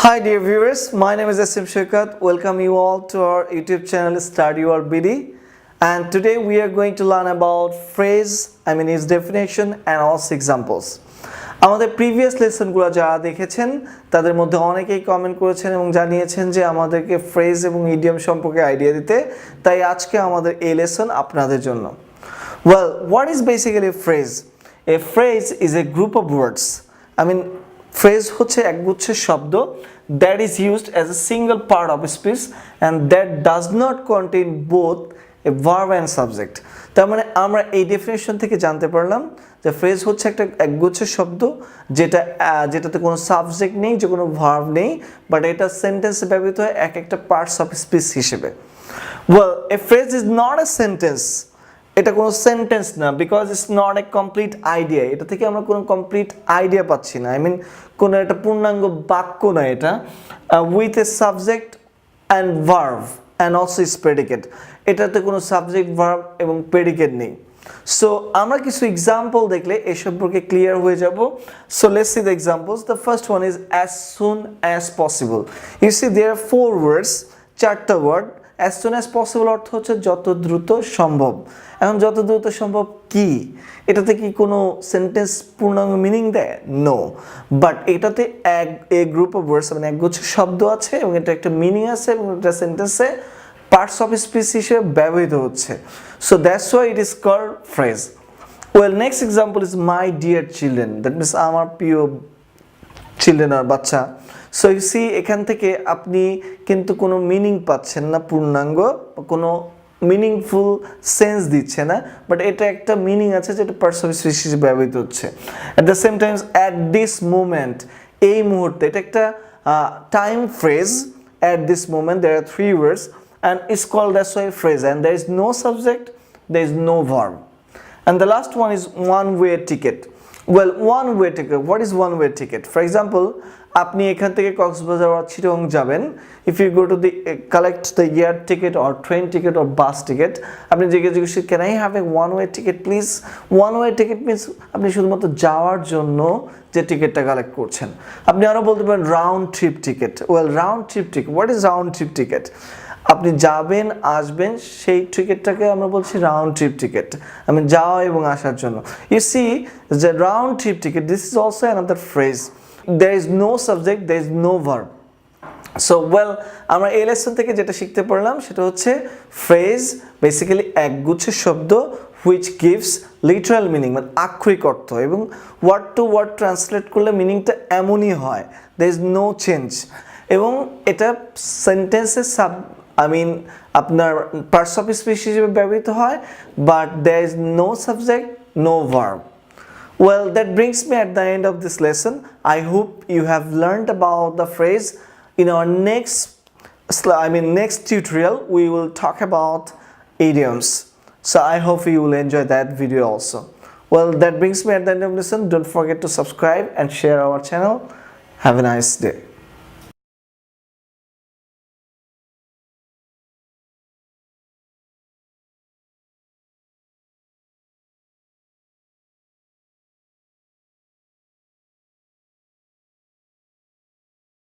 Hi dear viewers, my name is S.M Shoikot. Welcome you all to our YouTube channel Study Your BD. And today we are going to learn about phrase, its definition and also examples. আমাদের previous লেসনগুলো যারা দেখেছেন তাদের মধ্যে অনেকেই comment করেছেন এবং জানিয়েছেন যে আমাদেরকে ফ্রেজ এবং ইডিয়ম সম্পর্কে আইডিয়া দিতে, তাই আজকে আমাদের এই লেসন আপনাদের জন্য। Well, what is basically a phrase? A phrase is a group of words. Phrase হচ্ছে একগুচ্ছের শব্দ that is used as a single part of a speech and that does not contain both a verb and subject. তার মানে আমরা এই definition থেকে জানতে পারলাম যে ফ্রেজ হচ্ছে একটা একগুচ্ছের শব্দ যেটাতে কোনো সাবজেক্ট নেই, যে কোনো ভার্ব নেই, বাট এটা সেন্টেন্সে ব্যবহৃত হয় এক একটা পার্টস অফ স্পিচ হিসেবে। Well, a phrase is not a sentence. এটা কোনো সেন্টেন্স না, because it's not a complete idea. এটা থেকে আমরা কোনো কমপ্লিট আইডিয়া পাচ্ছি না। কোনো একটা পূর্ণাঙ্গ বাক্য না এটা, with a subject and verb and also its predicate. এটাতে কোনো সাবজেক্ট ভার্ব এবং প্রেডিকেট নেই। সো আমরা কিছু এক্সাম্পল দেখলে এ সম্পর্কে ক্লিয়ার হয়ে যাব। So let's see the examples. The first one is as soon as possible. You see there are 4 words, 4টা word. As soon as possible অর্থ হচ্ছে যত দ্রুত সম্ভব। এখন যত দ্রুত সম্ভব কি? এটাতে কি কোনো সেন্টেন্স পূর্ণাঙ্গ মিনিং দেয়? নো, বাট এটাতে এ গ্রুপ অফ ওয়ার্ডস একগুচ্ছ শব্দ আছে এবং এটা একটা মিনিং আছে এবং এটা সেন্টেন্সে পার্টস অফ স্পিচ হিসেবে ব্যবহৃত হচ্ছে। So that's why it is called phrase. Well, next example is my dear children. That means আমার প্রিয় চিলড্রেন আর বাচ্চা। সো ইউ সি এখান থেকে আপনি কিন্তু কোনো মিনিং পাচ্ছেন না, পূর্ণাঙ্গ কোনো মিনিংফুল সেন্স দিচ্ছে না, বাট এটা একটা মিনিং আছে যেটা পার্টস অফ স্পিচ হিসেবে ব্যবহৃত হচ্ছে। At the same times at this moment, এই মুহূর্তে, এটা একটা time phrase. At this moment there are 3 words and it's called that's why phrase, and there is no subject, there is no verb. And the last one is one-way ticket. Well, one-way ticket, what is one-way ticket? For example, আপনি এখান থেকে Cox's Bazar or Chittagong যাবেন, if you go to the collect the air ticket or train ticket or bus ticket, আপনি জিজ্ঞেস can I have a one-way ticket please? One-way ticket means আপনি শুধুমাত্র যাওয়ার জন্য যে টিকিটটা কালেক্ট করছেন। আপনি আরো বলতে পারেন round trip ticket. Well, round trip ticket, what is round trip ticket? আপনি যাবেন আসবেন সেই টিকিটটাকে আমরা বলছি রাউন্ড ট্রিপ টিকিট, যাওয়া এবং আসার জন্য। ইউ সি যে round trip ticket, this is also another phrase. There is no subject, there is no verb. So well, আমরা এই লেসন থেকে যেটা শিখতে পারলাম সেটা হচ্ছে ফ্রেজ বেসিক্যালি একগুচ্ছের শব্দ হুইচ গিভস লিটারাল মিনিং, আক্ষরিক অর্থ, এবং ওয়ার্ড টু ওয়ার্ড ট্রান্সলেট করলে মিনিংটা এমনই হয়, দেয়ার ইজ নো চেঞ্জ। এবং এটা সেন্টেন্সে আপনার পার্টস অফ স্পিচ হিসেবে ব্যবহৃত হয়, but there is no subject, no verb. Well, that brings me at the end of this lesson. I hope you have learned about the phrase. In our next tutorial, we will talk about idioms. So I hope you will enjoy that video also. Well, that brings me at the end of the lesson. Don't forget to subscribe and share our channel. Have a nice day.